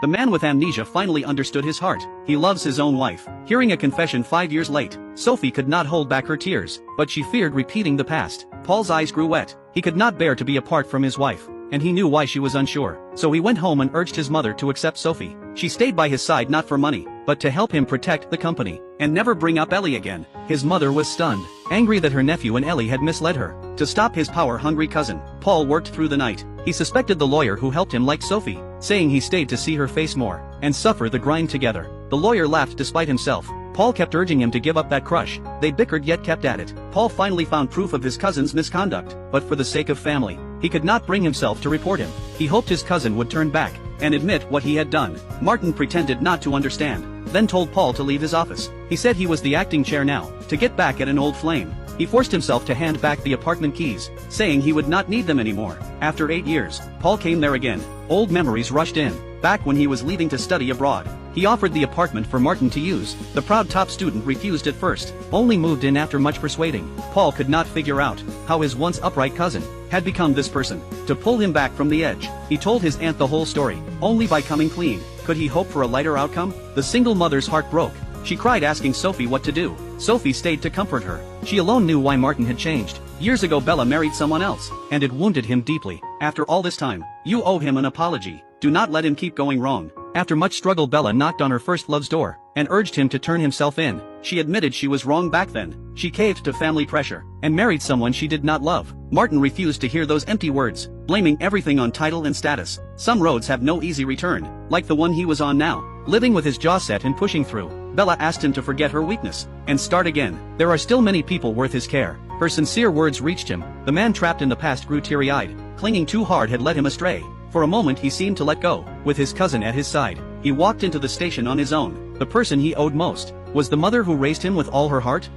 The man with amnesia finally understood his heart. He loves his own wife. Hearing a confession 5 years late, Sophie could not hold back her tears, but she feared repeating the past. Paul's eyes grew wet. He could not bear to be apart from his wife, and he knew why she was unsure. So he went home and urged his mother to accept Sophie. She stayed by his side not for money, but to help him protect the company, and never bring up Ellie again. His mother was stunned, angry that her nephew and Ellie had misled her. To stop his power-hungry cousin, Paul worked through the night. He suspected the lawyer who helped him like Sophie, saying he stayed to see her face more, and suffer the grind together. The lawyer laughed despite himself. Paul kept urging him to give up that crush. They bickered yet kept at it. Paul finally found proof of his cousin's misconduct, but for the sake of family, he could not bring himself to report him. He hoped his cousin would turn back and admit what he had done. Martin pretended not to understand, then told Paul to leave his office. He said he was the acting chair now, to get back at an old flame. He forced himself to hand back the apartment keys, saying he would not need them anymore. After 8 years, Paul came there again. Old memories rushed in, back when he was leaving to study abroad. He offered the apartment for Martin to use. The proud top student refused at first, only moved in after much persuading. Paul could not figure out how his once upright cousin had become this person. To pull him back from the edge, he told his aunt the whole story. Only by coming clean could he hope for a lighter outcome. The single mother's heart broke. She cried, asking Sophie what to do. Sophie stayed to comfort her. She alone knew why Martin had changed. Years ago Bella married someone else, and it wounded him deeply. After all this time, you owe him an apology. Do not let him keep going wrong. After much struggle, Bella knocked on her first love's door, and urged him to turn himself in. She admitted she was wrong back then. She caved to family pressure, and married someone she did not love. Martin refused to hear those empty words, blaming everything on title and status. Some roads have no easy return, like the one he was on now. Living with his jaw set and pushing through, Bella asked him to forget her weakness, and start again. There are still many people worth his care. Her sincere words reached him. The man trapped in the past grew teary-eyed. Clinging too hard had led him astray. For a moment he seemed to let go. With his cousin at his side, he walked into the station on his own. The person he owed most was the mother who raised him with all her heart.